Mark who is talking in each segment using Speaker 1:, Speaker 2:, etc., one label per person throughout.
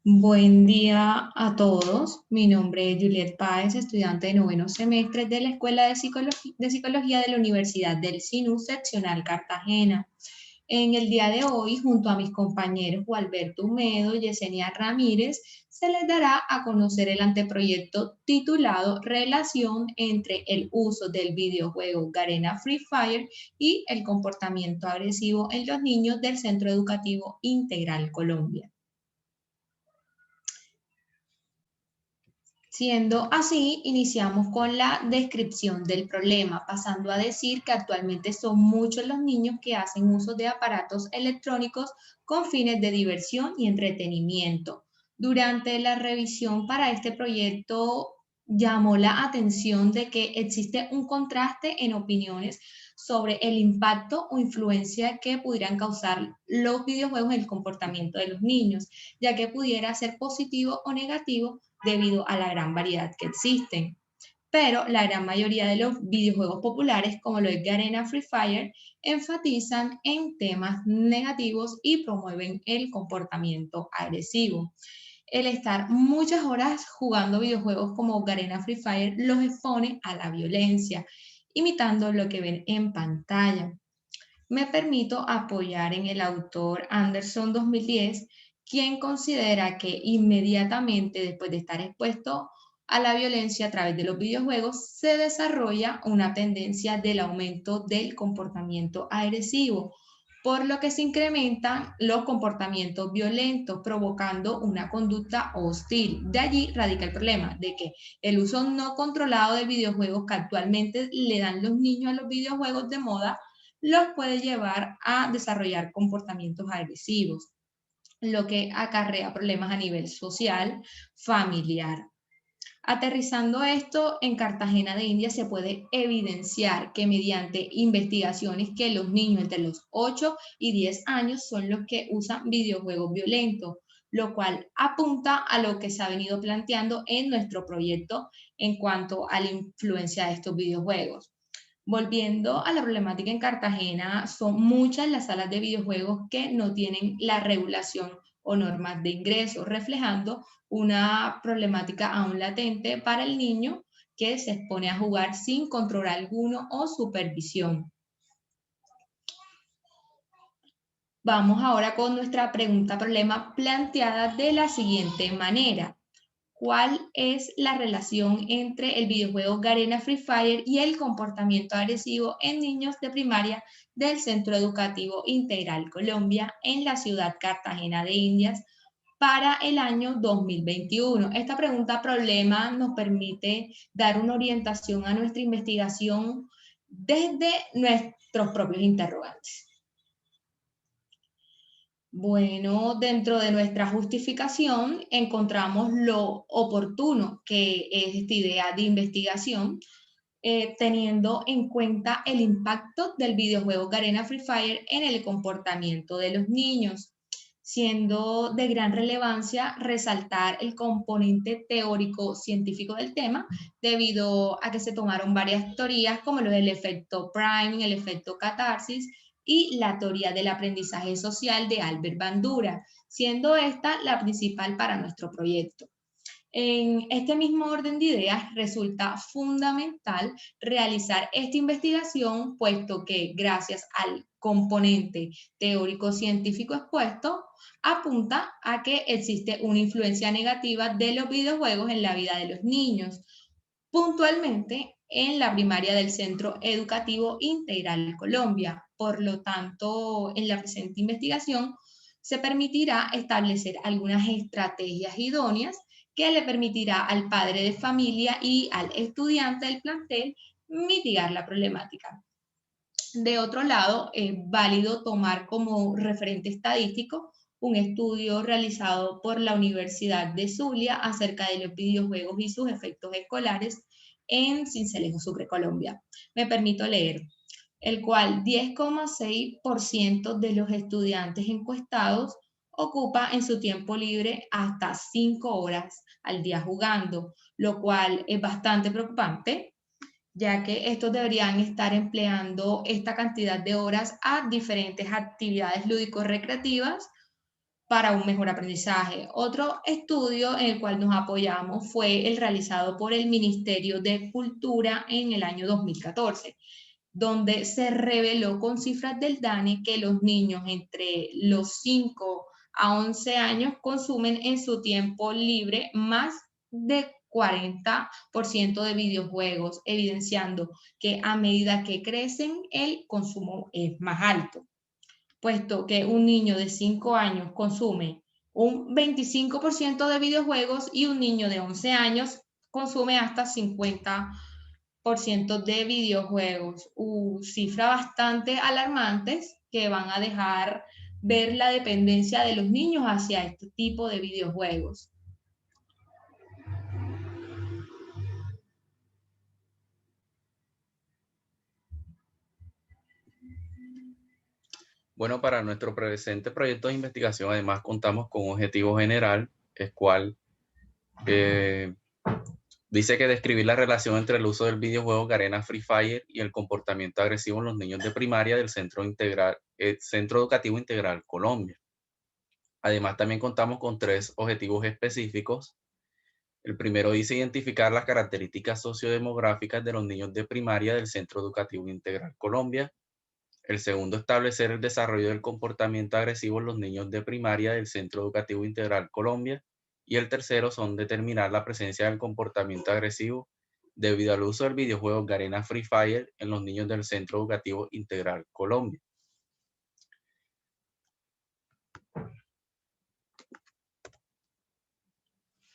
Speaker 1: Buen día a todos. Mi nombre es Juliet Páez, estudiante de noveno semestre de la Escuela de Psicología de la Universidad del SINU, seccional Cartagena. En el día de hoy, junto a mis compañeros Gualberto Humedo y Yesenia Ramírez, se les dará a conocer el anteproyecto titulado Relación entre el uso del videojuego Garena Free Fire y el comportamiento agresivo en los niños del Centro Educativo Integral Colombia. Siendo así, iniciamos con la descripción del problema, pasando a decir que actualmente son muchos los niños que hacen uso de aparatos electrónicos con fines de diversión y entretenimiento. Durante la revisión para este proyecto, llamó la atención de que existe un contraste en opiniones sobre el impacto o influencia que pudieran causar los videojuegos en el comportamiento de los niños, ya que pudiera ser positivo o negativo debido a la gran variedad que existen. Pero la gran mayoría de los videojuegos populares, como lo es Garena Free Fire, enfatizan en temas negativos y promueven el comportamiento agresivo. El estar muchas horas jugando videojuegos como Garena Free Fire los expone a la violencia, imitando lo que ven en pantalla. Me permito apoyar en el autor Anderson 2010, quien considera que inmediatamente después de estar expuesto a la violencia a través de los videojuegos, se desarrolla una tendencia del aumento del comportamiento agresivo, por lo que se incrementan los comportamientos violentos, provocando una conducta hostil. De allí radica el problema de que el uso no controlado de videojuegos que actualmente le dan los niños a los videojuegos de moda los puede llevar a desarrollar comportamientos agresivos, lo que acarrea problemas a nivel social, familiar. Aterrizando esto en Cartagena de India se puede evidenciar que mediante investigaciones que los niños entre los 8 y 10 años son los que usan videojuegos violentos, lo cual apunta a lo que se ha venido planteando en nuestro proyecto en cuanto a la influencia de estos videojuegos. Volviendo a la problemática en Cartagena, son muchas las salas de videojuegos que no tienen la regulación o normas de ingreso, reflejando una problemática aún latente para el niño que se expone a jugar sin control alguno o supervisión. Vamos ahora con nuestra pregunta problema planteada de la siguiente manera. ¿Cuál es la relación entre el videojuego Garena Free Fire y el comportamiento agresivo en niños de primaria del Centro Educativo Integral Colombia en la ciudad Cartagena de Indias para el año 2021? Esta pregunta problema nos permite dar una orientación a nuestra investigación desde nuestros propios interrogantes. Bueno, dentro de nuestra justificación encontramos lo oportuno que es esta idea de investigación, teniendo en cuenta el impacto del videojuego Garena Free Fire en el comportamiento de los niños, siendo de gran relevancia resaltar el componente teórico científico del tema, debido a que se tomaron varias teorías como lo del efecto Prime, el efecto catarsis y la teoría del aprendizaje social de Albert Bandura, siendo esta la principal para nuestro proyecto. En este mismo orden de ideas, resulta fundamental realizar esta investigación, puesto que gracias al componente teórico-científico expuesto, apunta a que existe una influencia negativa de los videojuegos en la vida de los niños, puntualmente en la primaria del Centro Educativo Integral Colombia. Por lo tanto, en la presente investigación se permitirá establecer algunas estrategias idóneas que le permitirá al padre de familia y al estudiante del plantel mitigar la problemática. De otro lado, es válido tomar como referente estadístico un estudio realizado por la Universidad de Zulia acerca de los videojuegos y sus efectos escolares en Sincelejo, Sucre, Colombia. Me permito leer, el cual 10,6% de los estudiantes encuestados ocupa en su tiempo libre hasta 5 horas al día jugando, lo cual es bastante preocupante, ya que estos deberían estar empleando esta cantidad de horas a diferentes actividades lúdico-recreativas para un mejor aprendizaje. Otro estudio en el cual nos apoyamos fue el realizado por el Ministerio de Cultura en el año 2014, donde se reveló con cifras del DANE que los niños entre los 5 a 11 años consumen en su tiempo libre más de 40% de videojuegos, evidenciando que a medida que crecen el consumo es más alto, puesto que un niño de 5 años consume un 25% de videojuegos y un niño de 11 años consume hasta 50% de videojuegos. Cifras bastante alarmantes que van a dejar ver la dependencia de los niños hacia este tipo de videojuegos.
Speaker 2: Bueno, para nuestro presente proyecto de investigación, además contamos con un objetivo general, el cual dice que describir la relación entre el uso del videojuego Garena Free Fire y el comportamiento agresivo en los niños de primaria del Centro Educativo Integral Colombia. Además, también contamos con 3 objetivos específicos. El primero dice identificar las características sociodemográficas de los niños de primaria del Centro Educativo Integral Colombia. El segundo, establecer el desarrollo del comportamiento agresivo en los niños de primaria del Centro Educativo Integral Colombia. Y el tercero son determinar la presencia del comportamiento agresivo debido al uso del videojuego Garena Free Fire en los niños del Centro Educativo Integral Colombia.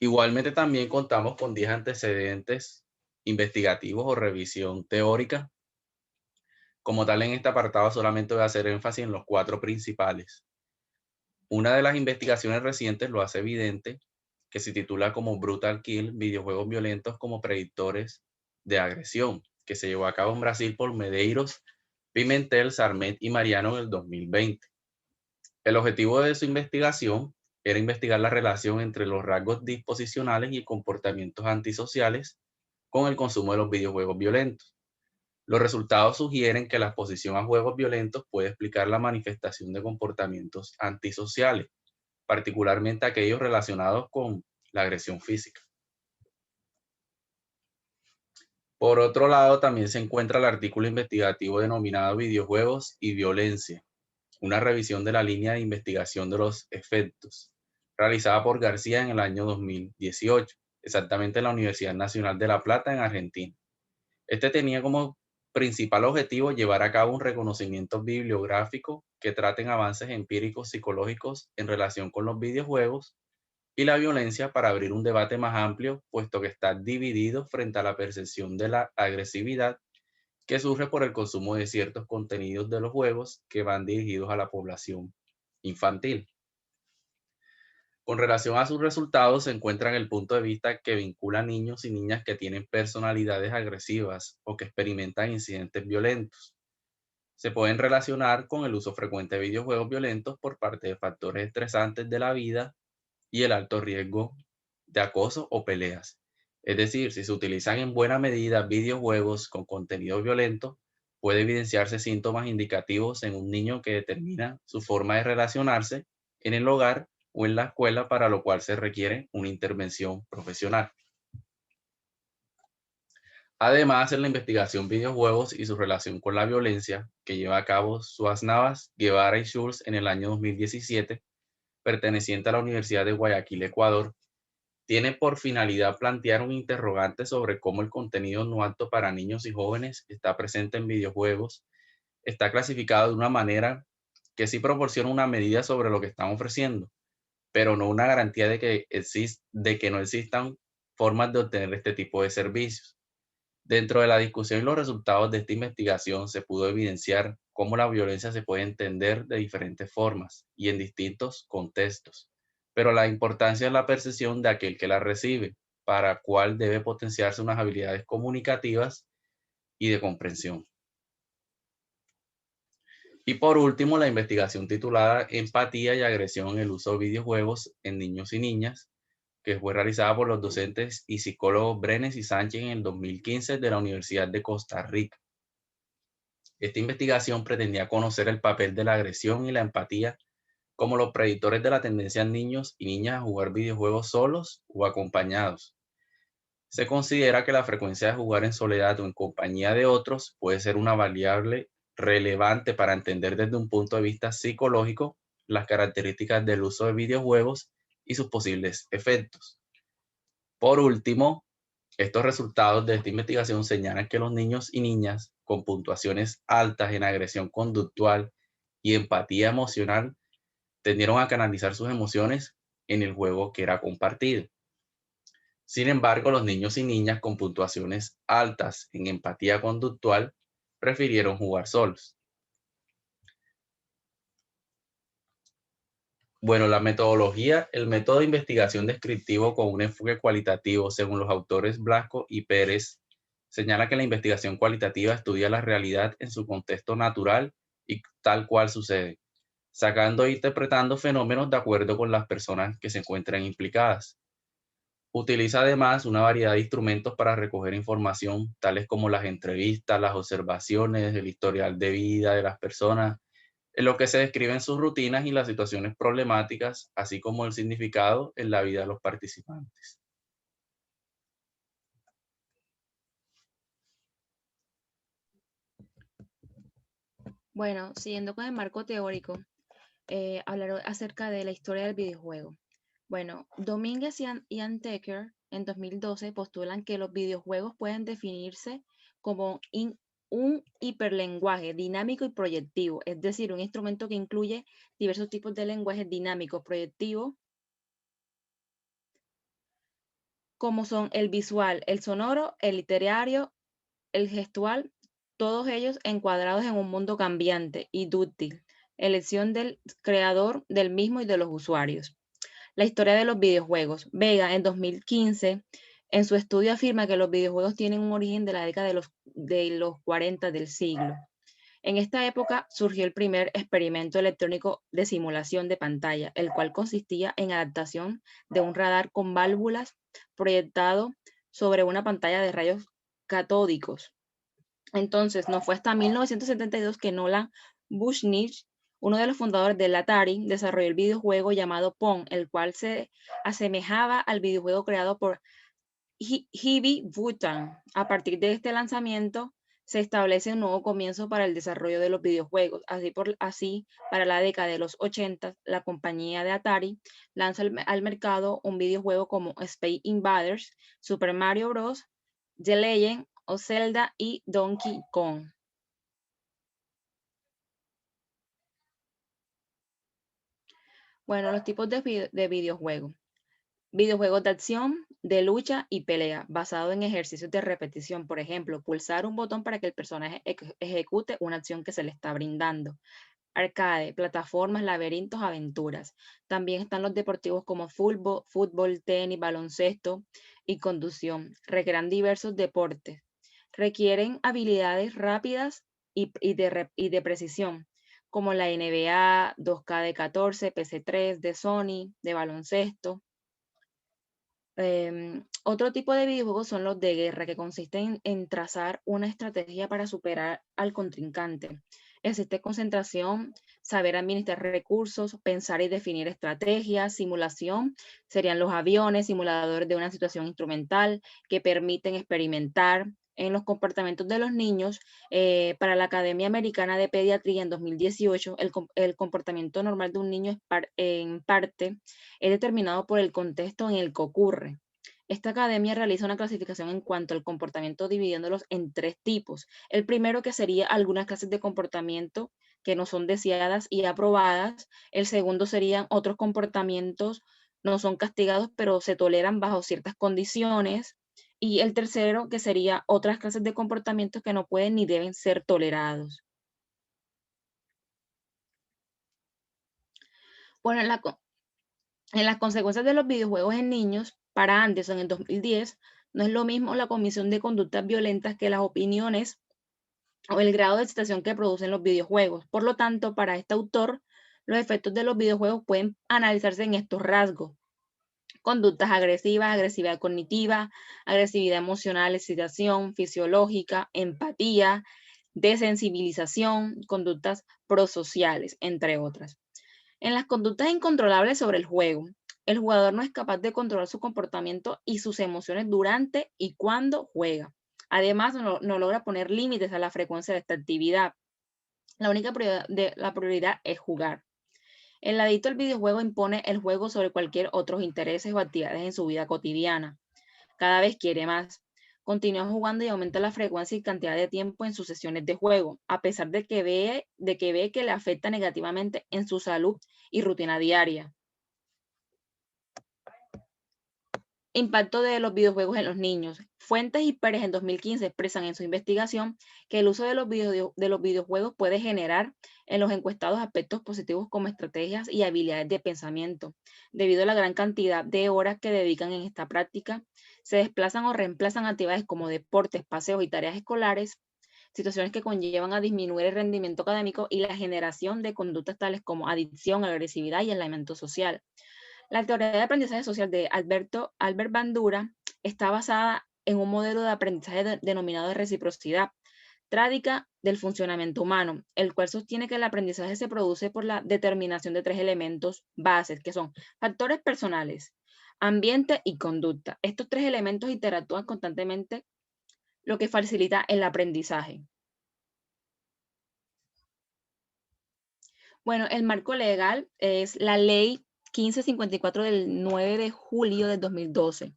Speaker 2: Igualmente también contamos con 10 antecedentes investigativos o revisión teórica. Como tal, en este apartado solamente voy a hacer énfasis en los 4 principales. Una de las investigaciones recientes lo hace evidente, que se titula como Brutal Kill, videojuegos violentos como predictores de agresión, que se llevó a cabo en Brasil por Medeiros, Pimentel, Sarmet y Mariano en el 2020. El objetivo de su investigación era investigar la relación entre los rasgos disposicionales y comportamientos antisociales con el consumo de los videojuegos violentos. Los resultados sugieren que la exposición a juegos violentos puede explicar la manifestación de comportamientos antisociales, particularmente aquellos relacionados con la agresión física. Por otro lado, también se encuentra el artículo investigativo denominado Videojuegos y Violencia, una revisión de la línea de investigación de los efectos, realizada por García en el año 2018, exactamente en la Universidad Nacional de La Plata, en Argentina. Este tenía como principal objetivo llevar a cabo un reconocimiento bibliográfico que traten avances empíricos psicológicos en relación con los videojuegos y la violencia para abrir un debate más amplio, puesto que está dividido frente a la percepción de la agresividad que surge por el consumo de ciertos contenidos de los juegos que van dirigidos a la población infantil. Con relación a sus resultados, se encuentra en el punto de vista que vincula a niños y niñas que tienen personalidades agresivas o que experimentan incidentes violentos. Se pueden relacionar con el uso frecuente de videojuegos violentos por parte de factores estresantes de la vida y el alto riesgo de acoso o peleas. Es decir, si se utilizan en buena medida videojuegos con contenido violento, puede evidenciarse síntomas indicativos en un niño que determina su forma de relacionarse en el hogar o en la escuela, para lo cual se requiere una intervención profesional. Además, en la investigación videojuegos y su relación con la violencia que lleva a cabo Suaz Navas, Guevara y Schultz en el año 2017, perteneciente a la Universidad de Guayaquil, Ecuador, tiene por finalidad plantear un interrogante sobre cómo el contenido no apto para niños y jóvenes está presente en videojuegos, está clasificado de una manera que sí proporciona una medida sobre lo que están ofreciendo, pero no una garantía de que no existan formas de obtener este tipo de servicios. Dentro de la discusión y los resultados de esta investigación se pudo evidenciar cómo la violencia se puede entender de diferentes formas y en distintos contextos, pero la importancia es la percepción de aquel que la recibe, para cual debe potenciarse unas habilidades comunicativas y de comprensión. Y por último, la investigación titulada Empatía y agresión en el uso de videojuegos en niños y niñas, que fue realizada por los docentes y psicólogos Brenes y Sánchez en el 2015 de la Universidad de Costa Rica. Esta investigación pretendía conocer el papel de la agresión y la empatía como los predictores de la tendencia en niños y niñas a jugar videojuegos solos o acompañados. Se considera que la frecuencia de jugar en soledad o en compañía de otros puede ser una variable relevante para entender desde un punto de vista psicológico las características del uso de videojuegos y sus posibles efectos. Por último, estos resultados de esta investigación señalan que los niños y niñas con puntuaciones altas en agresión conductual y empatía emocional tendieron a canalizar sus emociones en el juego que era compartido. Sin embargo, los niños y niñas con puntuaciones altas en empatía conductual prefirieron jugar solos. Bueno, la metodología, el método de investigación descriptivo con un enfoque cualitativo, según los autores Blasco y Pérez, señala que la investigación cualitativa estudia la realidad en su contexto natural y tal cual sucede, sacando e interpretando fenómenos de acuerdo con las personas que se encuentran implicadas. Utiliza además una variedad de instrumentos para recoger información, tales como las entrevistas, las observaciones, el historial de vida de las personas, en lo que se describen sus rutinas y las situaciones problemáticas, así como el significado en la vida de los participantes.
Speaker 3: Bueno, siguiendo con el marco teórico, hablar acerca de la historia del videojuego. Bueno, Domínguez y Anteker en 2012 postulan que los videojuegos pueden definirse como un hiperlenguaje dinámico y proyectivo, es decir, un instrumento que incluye diversos tipos de lenguajes dinámicos, proyectivos, como son el visual, el sonoro, el literario, el gestual, todos ellos encuadrados en un mundo cambiante y dúctil, elección del creador del mismo y de los usuarios. La historia de los videojuegos. Vega, en 2015, en su estudio afirma que los videojuegos tienen un origen de la década de los 40 del siglo. En esta época surgió el primer experimento electrónico de simulación de pantalla, el cual consistía en adaptación de un radar con válvulas proyectado sobre una pantalla de rayos catódicos. Entonces, no fue hasta 1972 que Nolan Bushnich, uno de los fundadores del Atari, desarrolló el videojuego llamado Pong, el cual se asemejaba al videojuego creado por Hibby Bhutan. A partir de este lanzamiento, se establece un nuevo comienzo para el desarrollo de los videojuegos. Así, para la década de los 80, la compañía de Atari lanza al mercado un videojuego como Space Invaders, Super Mario Bros., The Legend of Zelda y Donkey Kong. Bueno, los tipos de videojuegos. Videojuegos de acción, de lucha y pelea, basado en ejercicios de repetición. Por ejemplo, pulsar un botón para que el personaje ejecute una acción que se le está brindando. Arcade, plataformas, laberintos, aventuras. También están los deportivos como fútbol, tenis, baloncesto y conducción. Requieren diversos deportes. Requieren habilidades rápidas y de precisión, como la NBA, 2K de 14, PC3 de Sony, de baloncesto. Otro tipo de videojuegos son los de guerra, que consisten en trazar una estrategia para superar al contrincante. Existe concentración, saber administrar recursos, pensar y definir estrategias. Simulación serían los aviones, simuladores de una situación instrumental que permiten experimentar en los comportamientos de los niños. Para la Academia Americana de Pediatría en 2018, el comportamiento normal de un niño en parte es determinado por el contexto en el que ocurre. Esta academia realiza una clasificación en cuanto al comportamiento dividiéndolos en 3 tipos. El primero, que sería algunas clases de comportamiento que no son deseadas y aprobadas. El segundo serían otros comportamientos no son castigados pero se toleran bajo ciertas condiciones. Y el tercero, que sería otras clases de comportamientos que no pueden ni deben ser tolerados. Bueno, en las consecuencias de los videojuegos en niños, para Anderson en 2010, no es lo mismo la comisión de conductas violentas que las opiniones o el grado de excitación que producen los videojuegos. Por lo tanto, para este autor, los efectos de los videojuegos pueden analizarse en estos rasgos: conductas agresivas, agresividad cognitiva, agresividad emocional, excitación fisiológica, empatía, desensibilización, conductas prosociales, entre otras. En las conductas incontrolables sobre el juego, el jugador no es capaz de controlar su comportamiento y sus emociones durante y cuando juega. Además, no logra poner límites a la frecuencia de esta actividad. La única prioridad es jugar. El adicto al videojuego impone el juego sobre cualquier otros intereses o actividades en su vida cotidiana. Cada vez quiere más. Continúa jugando y aumenta la frecuencia y cantidad de tiempo en sus sesiones de juego, a pesar de que ve que le afecta negativamente en su salud y rutina diaria. Impacto de los videojuegos en los niños. Fuentes y Pérez en 2015 expresan en su investigación que el uso de los videojuegos puede generar en los encuestados aspectos positivos como estrategias y habilidades de pensamiento. Debido a la gran cantidad de horas que dedican en esta práctica, se desplazan o reemplazan actividades como deportes, paseos y tareas escolares, situaciones que conllevan a disminuir el rendimiento académico y la generación de conductas tales como adicción, agresividad y aislamiento social. La teoría de aprendizaje social de Albert Bandura está basada en un modelo de aprendizaje denominado de reciprocidad, trádica del funcionamiento humano, el cual sostiene que el aprendizaje se produce por la determinación de 3 elementos bases, que son factores personales, ambiente y conducta. Estos 3 elementos interactúan constantemente, lo que facilita el aprendizaje. Bueno, el marco legal es la Ley 1554 del 9 de julio del 2012.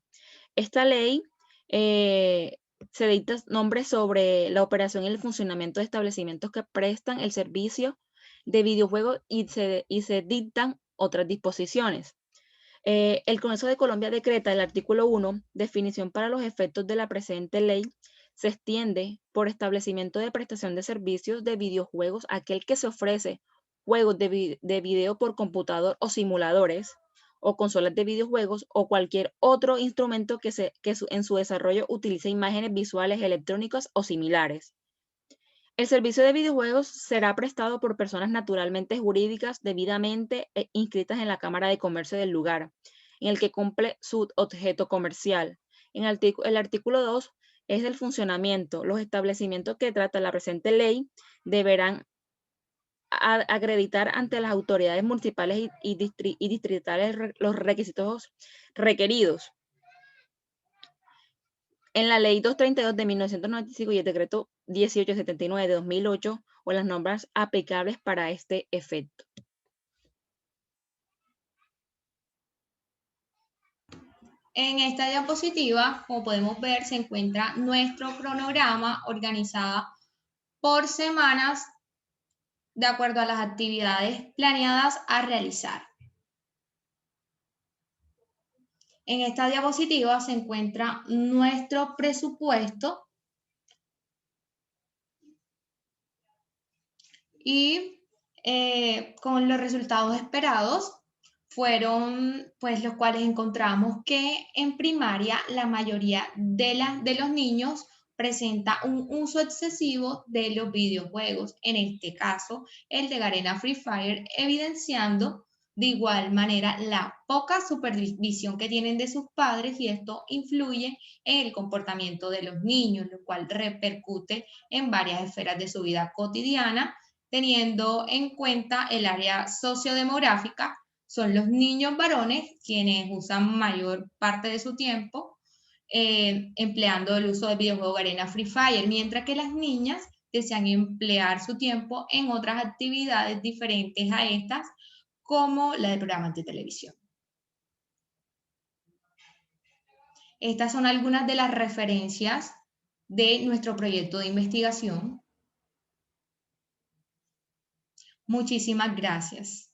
Speaker 3: Esta ley se dicta nombres sobre la operación y el funcionamiento de establecimientos que prestan el servicio de videojuegos y se dictan otras disposiciones. El Congreso de Colombia decreta el artículo 1, definición para los efectos de la presente ley, se extiende por establecimiento de prestación de servicios de videojuegos a aquel que se ofrece juegos de video por computador o simuladores o consolas de videojuegos o cualquier otro instrumento que en su desarrollo utilice imágenes visuales, electrónicas o similares. El servicio de videojuegos será prestado por personas naturalmente jurídicas debidamente inscritas en la Cámara de Comercio del lugar, en el que cumple su objeto comercial. El artículo 2 es el funcionamiento. Los establecimientos que trata la presente ley deberán acreditar ante las autoridades municipales y distritales los requisitos requeridos. En la Ley 232 de 1995 y el Decreto 1879 de 2008 o las normas aplicables para este efecto.
Speaker 1: En esta diapositiva, como podemos ver, se encuentra nuestro cronograma organizado por semanas de acuerdo a las actividades planeadas a realizar. En esta diapositiva se encuentra nuestro presupuesto y con los resultados esperados fueron pues los cuales encontramos que en primaria la mayoría de los niños presenta un uso excesivo de los videojuegos, en este caso el de Garena Free Fire, evidenciando de igual manera la poca supervisión que tienen de sus padres y esto influye en el comportamiento de los niños, lo cual repercute en varias esferas de su vida cotidiana, teniendo en cuenta el área sociodemográfica. Son los niños varones quienes usan mayor parte de su tiempo empleando el uso del videojuego Garena Free Fire, mientras que las niñas desean emplear su tiempo en otras actividades diferentes a estas, como la de programas de televisión. Estas son algunas de las referencias de nuestro proyecto de investigación. Muchísimas gracias.